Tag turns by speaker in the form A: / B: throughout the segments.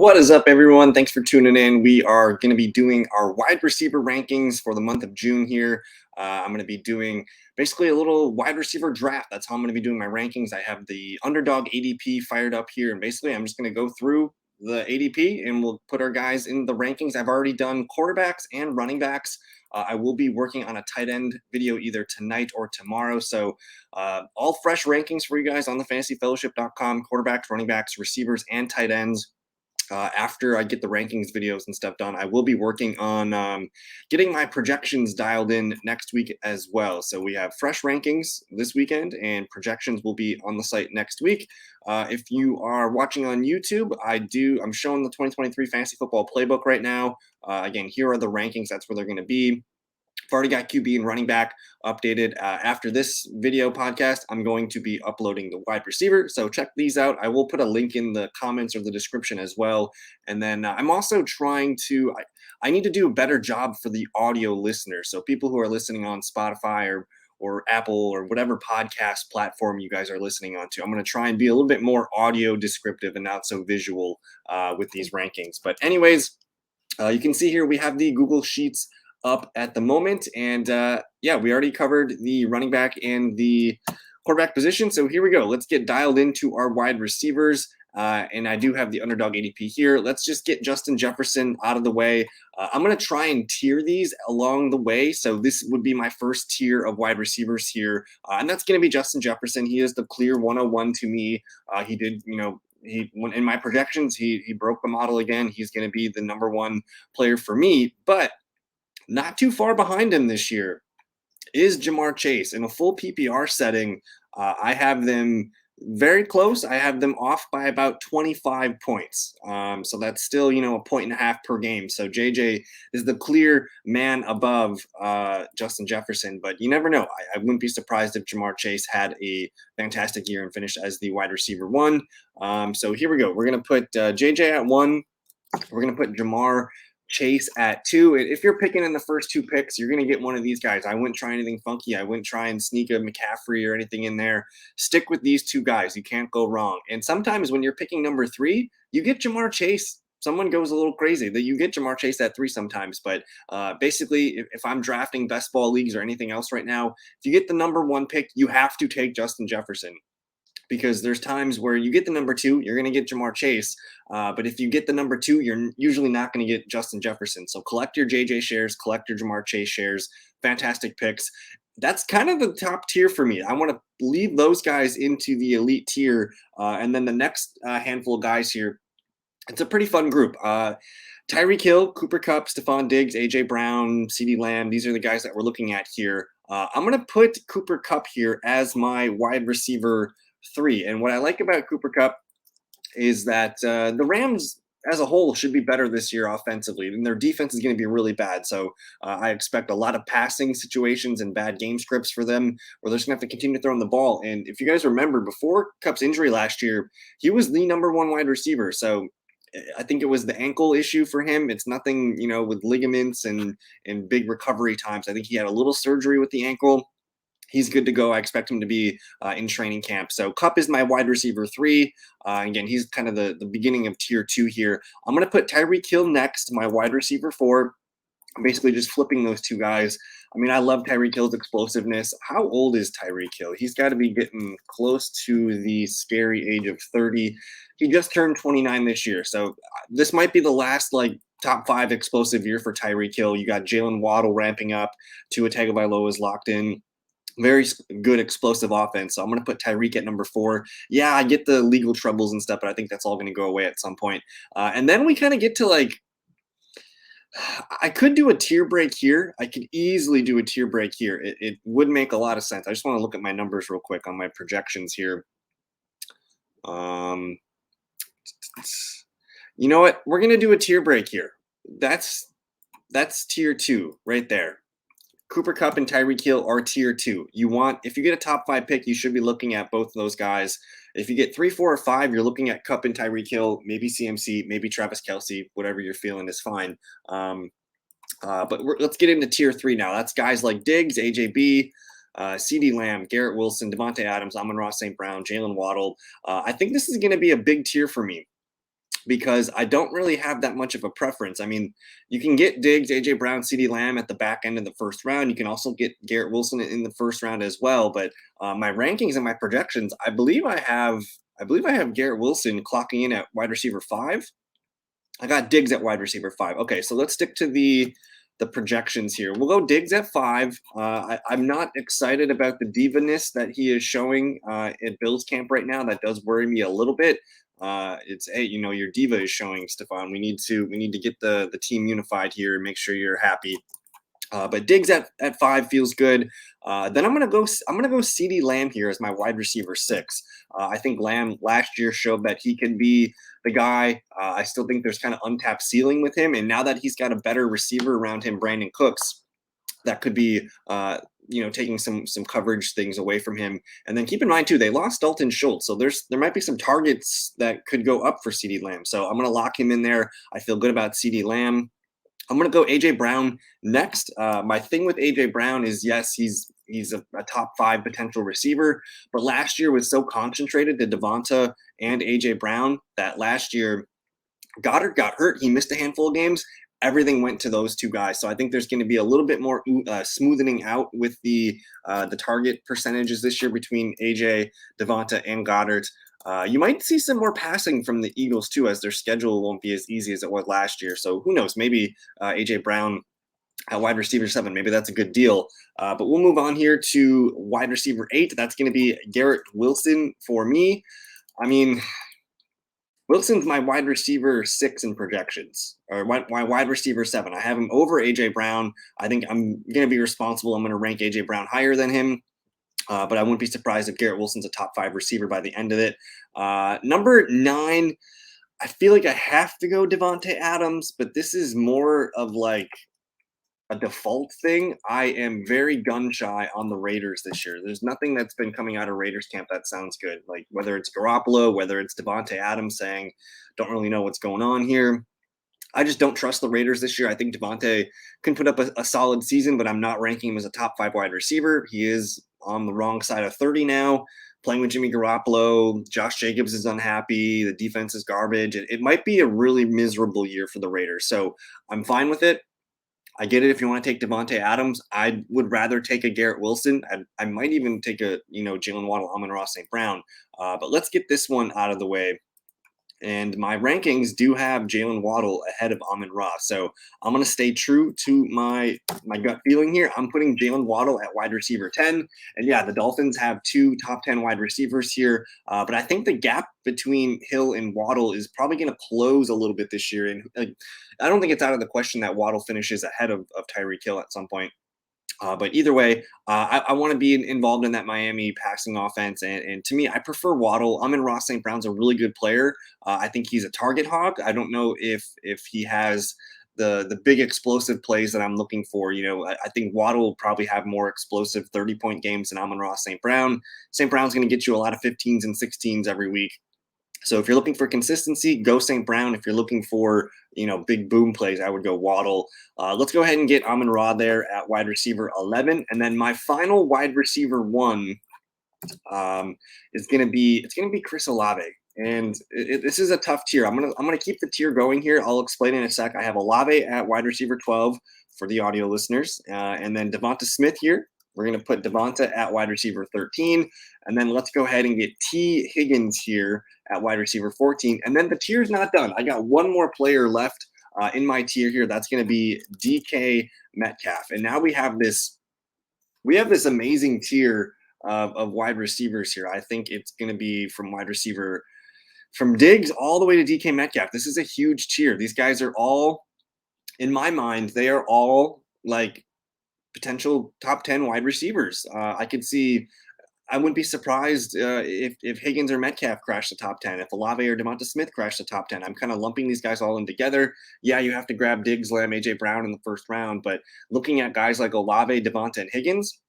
A: What is up, everyone? Thanks for tuning in. We are going to be doing our wide receiver rankings for the month of June here. I'm going to be doing basically a little wide receiver draft. That's how I'm going to be doing my rankings. I have the underdog ADP fired up here, and basically I'm just going to go through the ADP and we'll put our guys in the rankings. I've already done quarterbacks and running backs. I will be working on a tight end video either tonight or tomorrow. So all fresh rankings for you guys on the fantasyfellowship.com, quarterbacks, running backs, receivers, and tight ends. After I get the rankings videos and stuff done, I will be working on getting my projections dialed in next week as well. So we have fresh rankings this weekend and projections will be on the site next week. If you are watching on YouTube, I'm showing the 2023 Fantasy Football Playbook right now. Again, here are the rankings. That's where they're going to be. I've already got QB and running back updated. After this video podcast, I'm going to be uploading the wide receiver. So check these out. I will put a link in the comments or the description as well. And then I'm also trying to, I need to do a better job for the audio listeners. So people who are listening on Spotify or Apple or whatever podcast platform you guys are listening on to, I'm going to try and be a little bit more audio descriptive and not so visual with these rankings. But anyways, you can see here we have the Google Sheets up at the moment. And yeah, we already covered the running back and the quarterback position. So here we go. Let's get dialed into our wide receivers. And I do have the underdog ADP here. Let's just get Justin Jefferson out of the way. I'm going to try and tier these along the way. So this would be my first tier of wide receivers here. And that's going to be Justin Jefferson. He is the clear 101 to me. He did, in my projections, he broke the model again. He's going to be the number one player for me. But not too far behind him this year is Jamar Chase. In a full PPR setting, I have them very close. I have them off by about 25 points. So that's still, a point and a half per game. So JJ is the clear man above Justin Jefferson, but you never know. I wouldn't be surprised if Jamar Chase had a fantastic year and finished as the wide receiver one. So here we go. We're going to put JJ at 1. We're going to put Jamar Chase at 2. If you're picking in the first 2 picks, you're going to get one of these guys. I wouldn't try anything funky. I wouldn't try and sneak a McCaffrey or anything in there. Stick with these 2 guys. You can't go wrong. And sometimes when you're picking number 3, you get Jamar Chase. Someone goes a little crazy that you get Jamar Chase at 3 sometimes. But basically, if I'm drafting best ball leagues or anything else right now, if you get the number 1 pick, you have to take Justin Jefferson. Because there's times where you get the number 2, you're going to get Jamar Chase. But if you get the number 2, you're usually not going to get Justin Jefferson. So collect your JJ shares, collect your Jamar Chase shares. Fantastic picks. That's kind of the top tier for me. I want to leave those guys into the elite tier. And then the next handful of guys here, it's a pretty fun group. Tyreek Hill, Cooper Kupp, Stephon Diggs, AJ Brown, CeeDee Lamb. These are the guys that we're looking at here. I'm going to put Cooper Kupp here as my wide receiver 3. And what I like about Cooper Kupp is that the Rams as a whole should be better this year offensively, and their defense is going to be really bad. So I expect a lot of passing situations and bad game scripts for them where they're just going to have to continue throwing the ball. And if you guys remember, before Kupp's injury last year, he was the number 1 wide receiver. So I think it was the ankle issue for him. It's nothing, with ligaments and big recovery times. I think he had a little surgery with the ankle. He's good to go. I expect him to be in training camp. So Kupp is my wide receiver 3. Again, he's kind of the beginning of tier 2 here. I'm going to put Tyreek Hill next, my wide receiver 4. I'm basically just flipping those 2 guys. I mean, I love Tyreek Hill's explosiveness. How old is Tyreek Hill? He's got to be getting close to the scary age of 30. He just turned 29 this year. So this might be the last, top 5 explosive year for Tyreek Hill. You got Jalen Waddle ramping up. Tua Tagovailoa is locked in. Very good explosive offense. So I'm going to put Tyreek at number 4. Yeah, I get the legal troubles and stuff, but I think that's all going to go away at some point. And then we kind of get to I could do a tier break here. I could easily do a tier break here. It would make a lot of sense. I just want to look at my numbers real quick on my projections here. You know what? We're going to do a tier break here. That's tier 2 right there. Cooper Kupp and Tyreek Hill are tier 2. If you get a top 5 pick, you should be looking at both of those guys. If you get 3, 4, or 5, you're looking at Kupp and Tyreek Hill, maybe CMC, maybe Travis Kelce, whatever you're feeling is fine. But let's get into tier 3 now. That's guys like Diggs, AJB, CeeDee Lamb, Garrett Wilson, Devontae Adams, Amon-Ra St. Brown, Jalen Waddle. I think this is going to be a big tier for me. because I don't really have that much of a preference. I mean, you can get Diggs, AJ Brown, CeeDee Lamb at the back end of the first round. You can also get Garrett Wilson in the first round as well. But my rankings and my projections, I believe I have Garrett Wilson clocking in at wide receiver 5. I got Diggs at wide receiver 5. Okay, so let's stick to the projections here. We'll go Diggs at 5. I'm not excited about the diva-ness that he is showing at Bills camp right now. That does worry me a little bit. It's hey, your diva is showing, Stefan. We need to get the team unified here and make sure you're happy. But Diggs at 5 feels good. Then I'm gonna go CeeDee Lamb here as my wide receiver 6. I think Lamb last year showed that he can be the guy. I still think there's kind of untapped ceiling with him, and now that he's got a better receiver around him, Brandon Cooks, that could be taking some coverage things away from him. And then keep in mind too, they lost Dalton Schultz, so there might be some targets that could go up for CeeDee Lamb. So I'm gonna lock him in there. I feel good about CeeDee Lamb. I'm going to go AJ Brown next. My thing with AJ Brown is, yes, he's a top 5 potential receiver, but last year was so concentrated to Devonta and AJ Brown that last year Goddard got hurt. He missed a handful of games. Everything went to those two guys. So I think there's going to be a little bit more smoothing out with the target percentages this year between AJ, Devonta, and Goddard. You might see some more passing from the Eagles too, as their schedule won't be as easy as it was last year. So who knows? Maybe AJ Brown at wide receiver 7. Maybe that's a good deal. But we'll move on here to wide receiver 8. That's going to be Garrett Wilson for me. I mean, Wilson's my wide receiver 6 in projections, or my wide receiver 7. I have him over AJ Brown. I think I'm going to be responsible. I'm going to rank AJ Brown higher than him. But I wouldn't be surprised if Garrett Wilson's a top 5 receiver by the end of it. Number 9, I feel like I have to go Devontae Adams, but this is more of like a default thing. I am very gun shy on the Raiders this year. There's nothing that's been coming out of Raiders camp that sounds good. Like whether it's Garoppolo, whether it's Devontae Adams saying, don't really know what's going on here. I just don't trust the Raiders this year. I think Devontae can put up a solid season, but I'm not ranking him as a top 5 wide receiver. He is on the wrong side of 30 now, playing with Jimmy Garoppolo. Josh Jacobs is unhappy. The defense is garbage. It might be a really miserable year for the Raiders. So I'm fine with it. I get it if you want to take Devontae Adams. I would rather take a Garrett Wilson. I might even take a Jalen Waddle, Amon-Ra St. Brown. But let's get this one out of the way. And my rankings do have Jalen Waddle ahead of Amon-Ra. So I'm going to stay true to my gut feeling here. I'm putting Jalen Waddle at wide receiver 10. And yeah, the Dolphins have 2 top 10 wide receivers here. But I think the gap between Hill and Waddle is probably going to close a little bit this year. And I don't think it's out of the question that Waddle finishes ahead of Tyreek Hill at some point. But either way, I want to be involved in that Miami passing offense. And to me, I prefer Waddle. Amon-Ra St. Brown's a really good player. I think he's a target hog. I don't know if he has the big explosive plays that I'm looking for. I think Waddle will probably have more explosive 30-point games than Amon-Ra St. Brown. St. Brown's going to get you a lot of 15s and 16s every week. So if you're looking for consistency, go St. Brown. If you're looking for, big boom plays, I would go Waddle. Let's go ahead and get Amon-Ra there at wide receiver 11. And then my final wide receiver 1 is going to be Chris Olave. And this is a tough tier. I'm gonna keep the tier going here. I'll explain in a sec. I have Olave at wide receiver 12 for the audio listeners, and then Devonta Smith here. We're going to put Devonta at wide receiver 13. And then let's go ahead and get T. Higgins here at wide receiver 14. And then the tier's not done. I got one more player left in my tier here. That's going to be DK Metcalf. And now we have this amazing tier of wide receivers here. I think it's going to be from Diggs all the way to DK Metcalf. This is a huge tier. These guys are all, in my mind, they are all like potential top 10 wide receivers. I wouldn't be surprised if Higgins or Metcalf crash the top 10, if Olave or Devonta Smith crash the top 10. I'm kind of lumping these guys all in together. Yeah, you have to grab Diggs, Lamb, AJ Brown in the first round, but looking at guys like Olave, Devonta, and Higgins,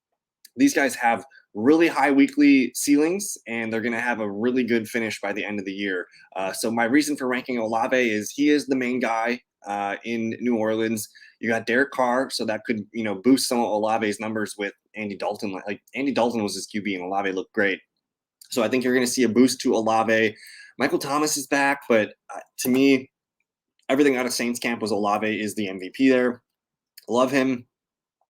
A: these guys have really high weekly ceilings, and they're going to have a really good finish by the end of the year. So my reason for ranking Olave is he is the main guy in New Orleans. You got Derek Carr, so that could boost some of Olave's numbers with Andy Dalton. Like Andy Dalton was his QB, and Olave looked great. So I think you're going to see a boost to Olave. Michael Thomas is back, but to me, everything out of Saints camp was Olave is the MVP there. Love him.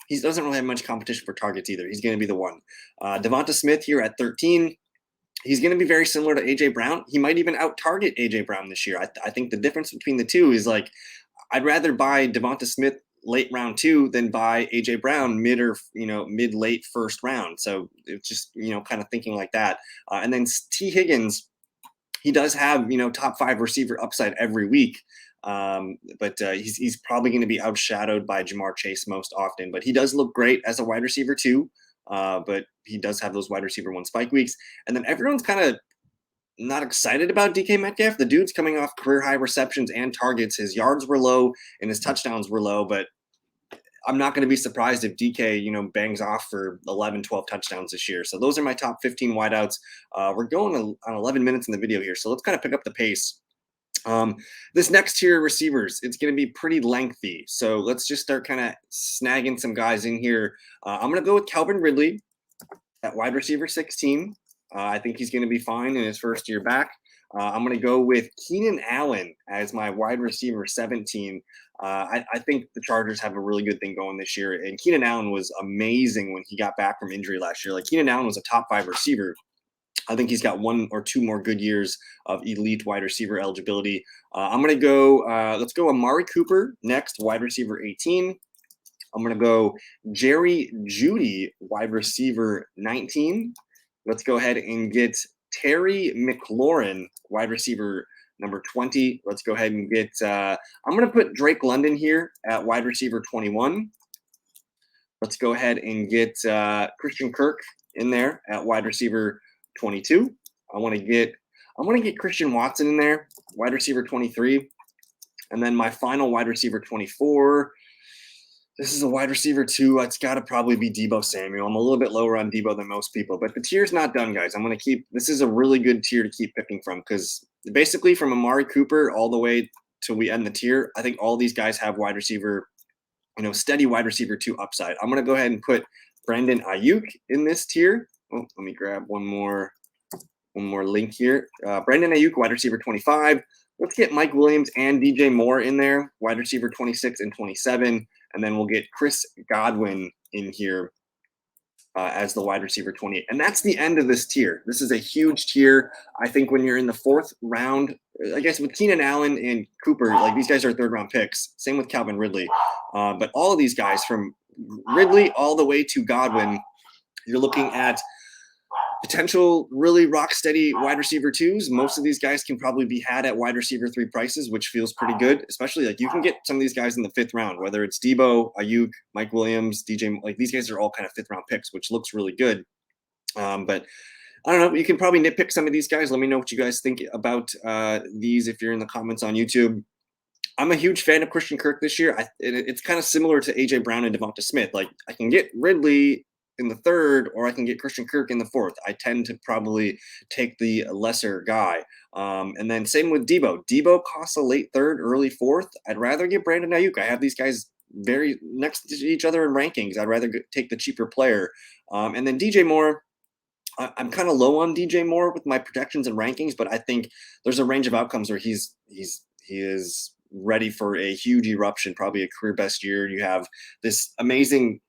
A: He doesn't really have much competition for targets either. He's going to be the one. Devonta Smith here at 13. He's going to be very similar to AJ Brown. He might even out target AJ Brown this year. I think the difference between the two is like I'd rather buy Devonta Smith late round 2 than buy AJ Brown mid late first round. So it's just kind of thinking like that. And then T Higgins, he does have top 5 receiver upside every week. But he's probably going to be outshadowed by Jamar Chase most often. But he does look great as a wide receiver too. But he does have those wide receiver 1 spike weeks. And then everyone's kind of not excited about DK Metcalf. The dude's coming off career high receptions and targets. His yards were low and his touchdowns were low, but I'm not going to be surprised if DK, bangs off for 11, 12 touchdowns this year. So those are my top 15 wideouts. We're going on 11 minutes in the video here, so let's kind of pick up the pace. This next tier of receivers, it's going to be pretty lengthy. So let's just start kind of snagging some guys in here. I'm going to go with Calvin Ridley at wide receiver 16. I think he's going to be fine in his first year back. I'm going to go with Keenan Allen as my wide receiver 17. I think the Chargers have a really good thing going this year. And Keenan Allen was amazing when he got back from injury last year. Like Keenan Allen was a top 5 receiver. I think he's got 1 or 2 more good years of elite wide receiver eligibility. I'm going to go, let's go Amari Cooper next, wide receiver 18. I'm going to go Jerry Jeudy, wide receiver 19. Let's go ahead and get Terry McLaurin, wide receiver number 20. Let's go ahead and get, I'm going to put Drake London here at wide receiver 21. Let's go ahead and get Christian Kirk in there at wide receiver 22. I want to get Christian Watson in there, wide receiver 23. And then my final wide receiver 24. This is a wide receiver 2. It's got to probably be Deebo Samuel. I'm a little bit lower on Deebo than most people, but the tier's not done, guys. I'm going to keep, this is a really good tier to keep picking from because basically from Amari Cooper all the way till we end the tier, I think all these guys have wide receiver, steady wide receiver 2 upside. I'm going to go ahead and put Brandon Ayuk in this tier. Oh, let me grab one more link here. Brandon Ayuk, wide receiver 25. Let's get Mike Williams and DJ Moore in there, wide receiver 26 and 27. And then we'll get Chris Godwin in here as the wide receiver 28. And that's the end of this tier. This is a huge tier. I think when you're in the 4th round, I guess with Keenan Allen and Cooper, like these guys are 3rd round picks. Same with Calvin Ridley. But all of these guys from Ridley all the way to Godwin, you're looking at potential really rock steady wide receiver 2s. Most of these guys can probably be had at wide receiver 3 prices, which feels pretty good, especially like you can get some of these guys in the 5th round, whether it's Deebo, Ayuk, Mike Williams, DJ, like these guys are all kind of 5th round picks, which looks really good. But I don't know, you can probably nitpick some of these guys. Let me know what you guys think about these if you're in the comments on YouTube. I'm a huge fan of Christian Kirk this year. It's kind of similar to AJ Brown and Devonta Smith. Like I can get Ridley in the 3rd, or I can get Christian Kirk in the 4th. I tend to probably take the lesser guy. And then same with Deebo. Deebo costs a late 3rd, early 4th. I'd rather get Brandon Ayuk. I have these guys very next to each other in rankings. I'd rather take the cheaper player. And then DJ Moore. I'm kind of low on DJ Moore with my projections and rankings, but I think there's a range of outcomes where he is ready for a huge eruption, probably a career best year. You have this amazing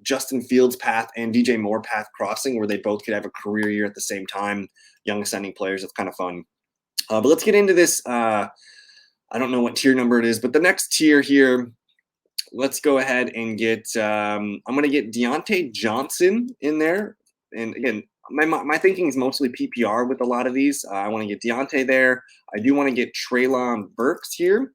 A: Justin Fields path and DJ Moore path crossing where they both could have a career year at the same time. Young ascending players. It's kind of fun. But let's get into this. I don't know what tier number it is, but the next tier here, let's go ahead and get, I'm going to get Deontay Johnson in there. And again, my thinking is mostly PPR with a lot of these. I want to get Deontay there. I do want to get Treylon Burks here.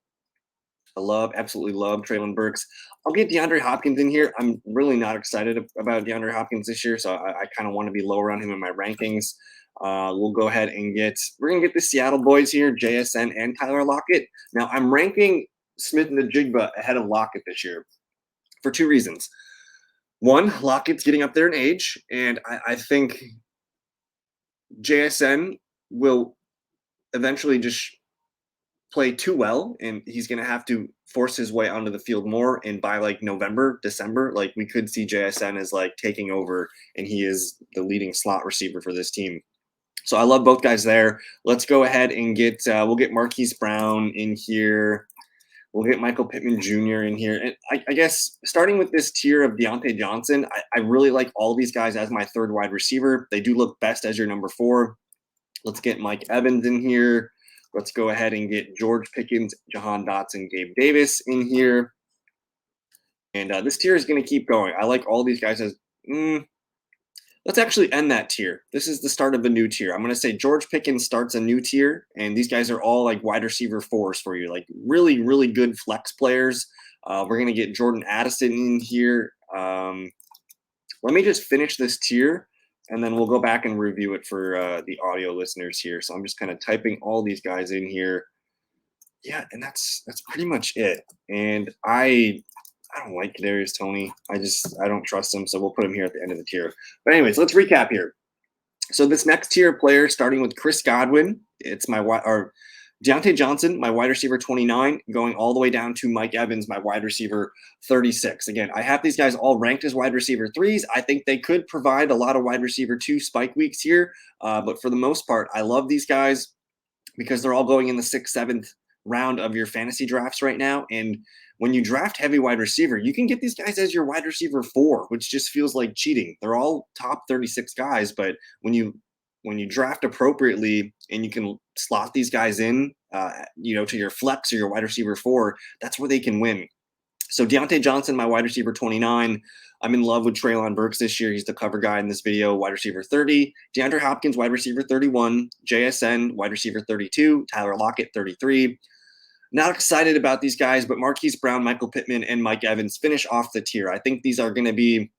A: Absolutely love Treylon Burks. I'll get DeAndre Hopkins in here. I'm really not excited about DeAndre Hopkins this year, so I kind of want to be lower on him in my rankings. We'll go ahead and we're going to get the Seattle boys here, JSN and Tyler Lockett. Now, I'm ranking Smith and the Jigba ahead of Lockett this year for 2 reasons. One, Lockett's getting up there in age, and I think JSN will eventually just play too well, and he's going to have to force his way onto the field more. And by like November, December, like we could see JSN as like taking over, and he is the leading slot receiver for this team. So I love both guys there. Let's go ahead and get we'll get Marquise Brown in here. We'll get Michael Pittman Jr. in here. And I guess starting with this tier of Deontay Johnson, I really like all these guys as my third wide receiver. They do look best as your number 4. Let's get Mike Evans in here. Let's go ahead and get George Pickens, Jahan Dotson, Gabe Davis in here. And this tier is going to keep going. I like all these guys as let's actually end that tier. This is the start of a new tier. I'm going to say George Pickens starts a new tier, and these guys are all like wide receiver 4s for you, like really, really good flex players. We're going to get Jordan Addison in here. Let me just finish this tier, and then we'll go back and review it for the audio listeners here. So I'm just kind of typing all these guys in here. Yeah, and that's pretty much it. And I don't like Kadarius Toney. I don't trust him, so we'll put him here at the end of the tier. But anyways, let's recap here. So this next tier of players, starting with Chris Godwin, it's Deontay Johnson, my wide receiver 29, going all the way down to Mike Evans, my wide receiver 36. Again, I have these guys all ranked as wide receiver 3s. I think they could provide a lot of wide receiver 2 spike weeks here, but for the most part, I love these guys because they're all going in the 6th, 7th round of your fantasy drafts right now. And when you draft heavy wide receiver, you can get these guys as your wide receiver 4, which just feels like cheating. They're all top 36 guys, but when you draft appropriately and you can slot these guys in, to your flex or your wide receiver 4, that's where they can win. So Deontay Johnson, my wide receiver 29. I'm in love with Treylon Burks this year. He's the cover guy in this video, wide receiver 30. DeAndre Hopkins, wide receiver 31. JSN, wide receiver 32. Tyler Lockett, 33. Not excited about these guys, but Marquise Brown, Michael Pittman, and Mike Evans finish off the tier. I think these are going to be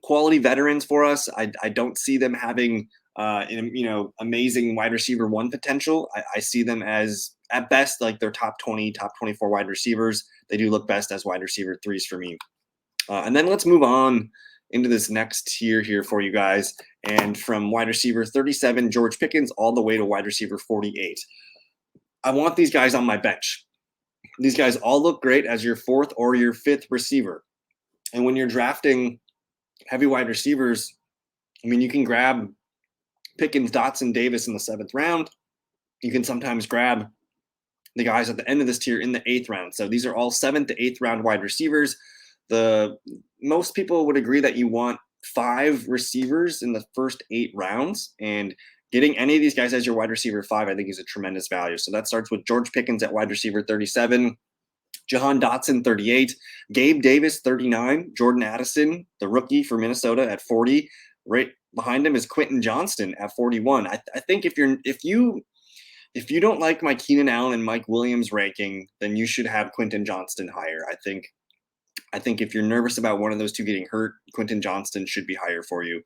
A: quality veterans for us. I don't see them having amazing wide receiver 1 potential. I see them as at best like their top 20, top 24 wide receivers. They do look best as wide receiver 3s for me. And then let's move on into this next tier here for you guys. And from wide receiver 37, George Pickens, all the way to wide receiver 48. I want these guys on my bench. These guys all look great as your 4th or your 5th receiver. And when you're drafting heavy wide receivers, I mean, you can grab Pickens, Dotson, Davis in the 7th round. You can sometimes grab the guys at the end of this tier in the 8th round. So these are all 7th to 8th round wide receivers. Most people would agree that you want 5 receivers in the first 8 rounds, and getting any of these guys as your wide receiver 5, I think, is a tremendous value. So that starts with George Pickens at wide receiver 37, Jahan Dotson, 38, Gabe Davis, 39, Jordan Addison, the rookie for Minnesota, at 40. Right behind him is Quentin Johnston at 41. I think if you don't like my Keenan Allen and Mike Williams ranking, then you should have Quentin Johnston higher. I think if you're nervous about one of those two getting hurt, Quentin Johnston should be higher for you.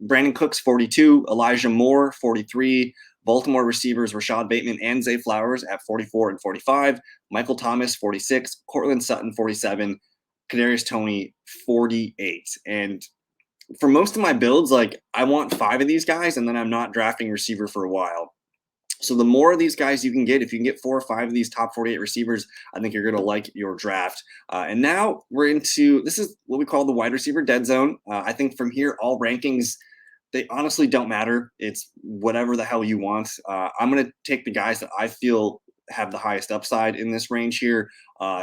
A: Brandon Cooks, 42. Elijah Moore, 43. Baltimore receivers Rashad Bateman and Zay Flowers at 44 and 45. Michael Thomas, 46. Cortland Sutton, 47. Kadarius Toney, 48. And for most of my builds, like, I want 5 of these guys, and then I'm not drafting receiver for a while. So the more of these guys you can get, if you can get 4 or 5 of these top 48 receivers, I think you're going to like your draft. And now we're into, this is what we call the wide receiver dead zone. I think from here, all rankings, they honestly don't matter. It's whatever the hell you want. I'm going to take the guys that I feel have the highest upside in this range here.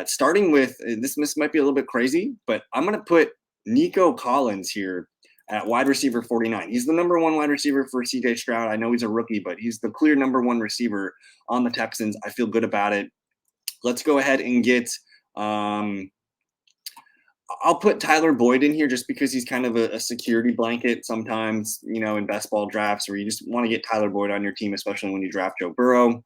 A: Starting with, this might be a little bit crazy, but I'm going to put Nico Collins here at wide receiver 49. He's the number 1 wide receiver for CJ Stroud. I know he's a rookie, but he's the clear number 1 receiver on the Texans. I feel good about it. Let's go ahead and get I'll put Tyler Boyd in here just because he's kind of a security blanket sometimes, in best ball drafts where you just want to get Tyler Boyd on your team, especially when you draft Joe Burrow.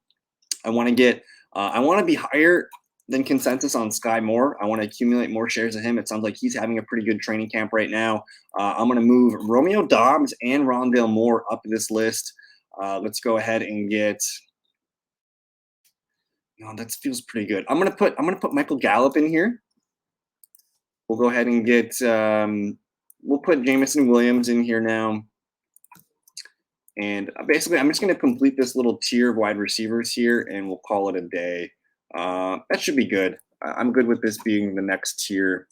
A: I want to be higher than consensus on Sky Moore. I want to accumulate more shares of him. It sounds like he's having a pretty good training camp right now. I'm going to move Romeo Doubs and Rondale Moore up this list. Let's go ahead and get. That feels pretty good. I'm gonna put Michael Gallup in here. We'll go ahead and get. We'll put Jameson Williams in here now. And basically, I'm just going to complete this little tier of wide receivers here, and we'll call it a day. That should be good. I'm good with this being the next tier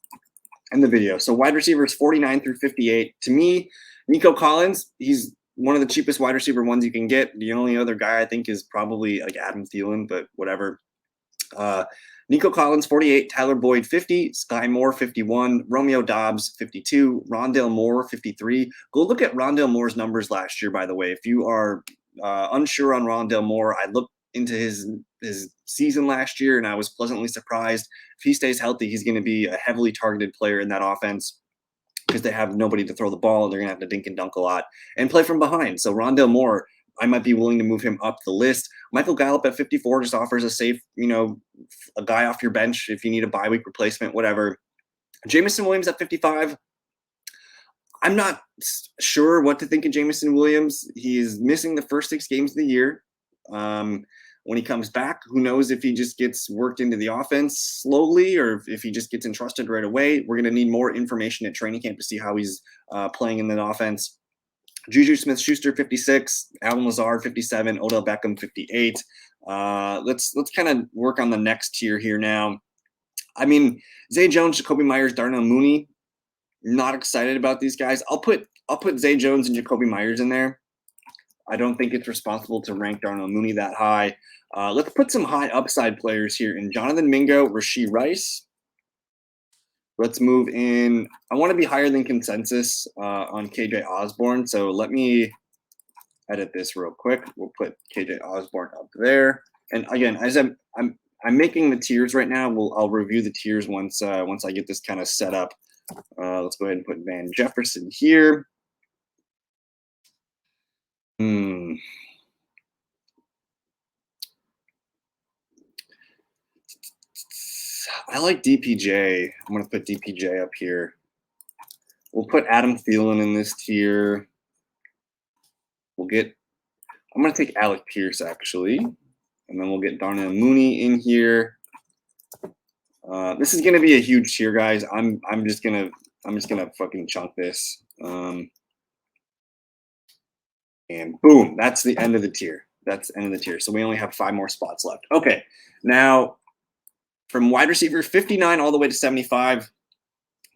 A: in the video. So wide receivers 49 through 58. To me, Nico Collins, he's one of the cheapest wide receiver ones you can get. The only other guy I think is probably like Adam Thielen, but whatever. Uh, Nico Collins, 48, Tyler Boyd, 50, Sky Moore, 51, Romeo Dobbs, 52, Rondale Moore, 53. Go look at Rondale Moore's numbers last year, by the way. If you are unsure on Rondale Moore, I looked into his season last year, and I was pleasantly surprised. If he stays healthy, he's going to be a heavily targeted player in that offense because they have nobody to throw the ball. They're going to have to dink and dunk a lot and play from behind. So Rondale Moore, I might be willing to move him up the list. Michael Gallup at 54 just offers a safe, a guy off your bench if you need a bye week replacement, whatever. Jameson Williams at 55. I'm not sure what to think of Jameson Williams. He's missing the first 6 games of the year. When he comes back, who knows if he just gets worked into the offense slowly or if he just gets entrusted right away. We're going to need more information at training camp to see how he's playing in the offense. Juju Smith-Schuster, 56, Allen Lazard, 57, Odell Beckham, 58. Let's kind of work on the next tier here now. I mean, Zay Jones, Jacoby Myers, Darnell Mooney. Not excited about these guys. I'll put Zay Jones and Jacoby Myers in there. I don't think it's responsible to rank Darnell Mooney that high. Let's put some high upside players here in Jonathan Mingo, Rashee Rice. Let's move in. I want to be higher than consensus on KJ Osborne. So let me edit this real quick. We'll put KJ Osborne up there. And again, as I'm making the tiers right now. I'll review the tiers once I get this kind of set up. Let's go ahead and put Van Jefferson here. I like DPJ. I'm going to put DPJ up here. We'll put Adam Thielen in this tier. I'm going to take Alec Pierce, actually. And then we'll get Darnell Mooney in here. This is going to be a huge tier, guys. I'm just gonna fucking chunk this. And boom, that's the end of the tier. That's the end of the tier. So we only have 5 more spots left. Okay, now from wide receiver 59 all the way to 75.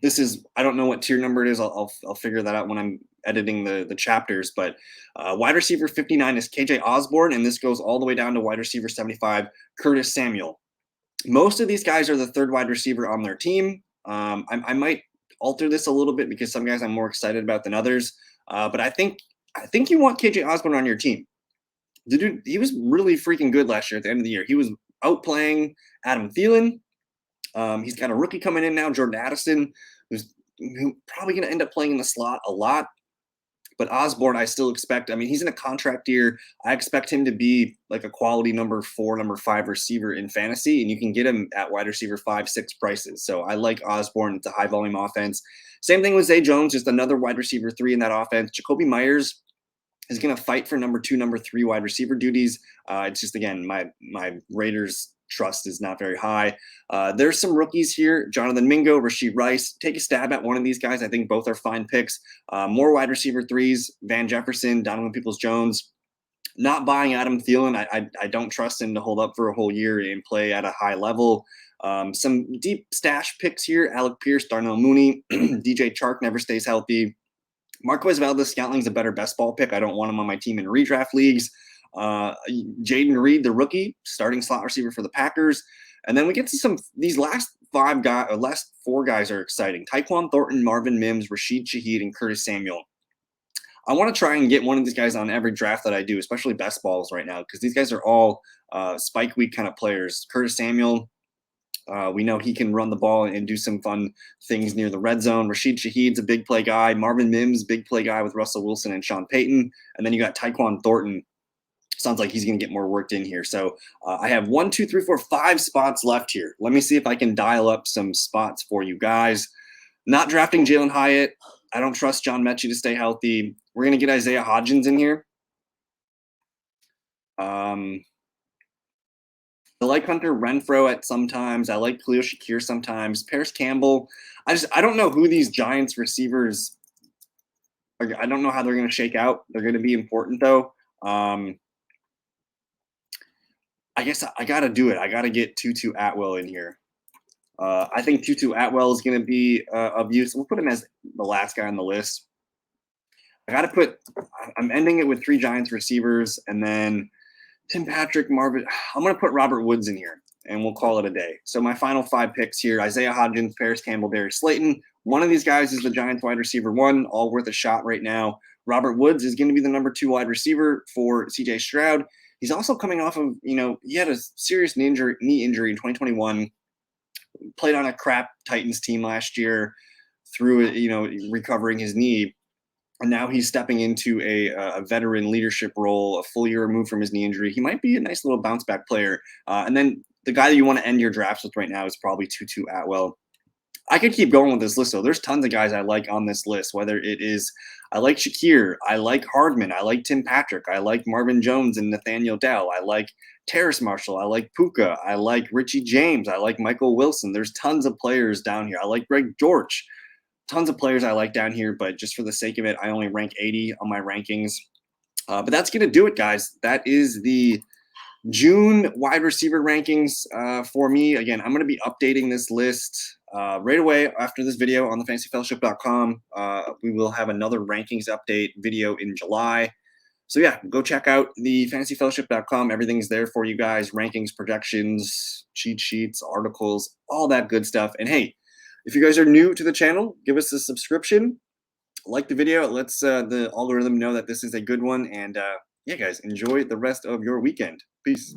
A: This is, I don't know what tier number it is. I'll figure that out when I'm editing the chapters. But wide receiver 59 is KJ Osborne, and this goes all the way down to wide receiver 75, Curtis Samuel. Most of these guys are the third wide receiver on their team. I might alter this a little bit because some guys I'm more excited about than others. But I think you want KJ Osborne on your team. The dude, he was really freaking good last year at the end of the year. He was outplaying Adam Thielen. He's got a rookie coming in now, Jordan Addison, who's probably going to end up playing in the slot a lot. But Osborne, I still expect, I mean, he's in a contract year. I expect him to be like a quality number 4, number 5 receiver in fantasy, and you can get him at wide receiver 5, 6 prices. So I like Osborne. It's a high volume offense. Same thing with Zay Jones, just another wide receiver 3 in that offense. Jacoby Myers is going to fight for number 2, number 3 wide receiver duties. It's just, again, my Raiders trust is not very high. There's some rookies here. Jonathan Mingo, Rashee Rice. Take a stab at one of these guys. I think both are fine picks. More wide receiver 3s. Van Jefferson, Donovan Peoples-Jones. Not buying Adam Thielen. I don't trust him to hold up for a whole year and play at a high level. Some deep stash picks here. Alec Pierce, Darnell Mooney. DJ Chark never stays healthy. Marquez Valdez-Scoutling a better best ball pick. I don't want him on my team in redraft leagues. Jaden Reed, the rookie, starting slot receiver for the Packers. And then we get to these last 4 guys are exciting. Tyquan Thornton, Marvin Mims, Rashid Shaheed, and Curtis Samuel. I want to try and get one of these guys on every draft that I do, especially best balls right now, because these guys are all spike week kind of players. Curtis Samuel, we know he can run the ball and do some fun things near the red zone. Rashid Shaheed's a big play guy. Marvin Mims, big play guy with Russell Wilson and Sean Payton. And then you got Tyquan Thornton. Sounds like he's going to get more worked in here. So I have 1, 2, 3, 4, 5 spots left here. Let me see if I can dial up some spots for you guys. Not drafting Jalen Hyatt. I don't trust John Mechie to stay healthy. We're going to get Isaiah Hodgins in here. I like Hunter Renfrow at sometimes. I like Khalil Shakir sometimes. Paris Campbell. I don't know who these Giants receivers are. I don't know how they're going to shake out. They're going to be important, though. I guess I got to do it. I got to get Tutu Atwell in here. I think Tutu Atwell is going to be of use. We'll put him as the last guy on the list. I'm ending it with 3 Giants receivers, and then Tim Patrick, Marvin. I'm going to put Robert Woods in here, and we'll call it a day. So my final 5 picks here: Isaiah Hodgins, Paris Campbell, Darius Slayton. One of these guys is the Giants wide receiver 1, all worth a shot right now. Robert Woods is going to be the number 2 wide receiver for CJ Stroud. He's also coming off of, he had a serious knee injury in 2021, played on a crap Titans team last year through, recovering his knee. And now he's stepping into a veteran leadership role, a full year removed from his knee injury. He might be a nice little bounce back player. And then the guy that you want to end your drafts with right now is probably Tutu Atwell. I could keep going with this list, though. There's tons of guys I like on this list, whether it is I like Shakir, I like Hardman, I like Tim Patrick, I like Marvin Jones and Nathaniel Dell, I like Terrace Marshall, I like Puka, I like Richie James, I like Michael Wilson. There's tons of players down here. I like Greg George. Tons of players I like down here, but just for the sake of it, I only rank 80 on my rankings. But that's going to do it, guys. That is the June wide receiver rankings for me. Again, I'm going to be updating this list right away after this video on the fantasyfellowship.com. We will have another rankings update video in July. So yeah, go check out the fantasyfellowship.com. Everything's there for you guys: rankings, projections, cheat sheets, articles, all that good stuff. And hey, if you guys are new to the channel, give us a subscription, like the video. It lets the algorithm know that this is a good one. And yeah, guys, enjoy the rest of your weekend. Peace.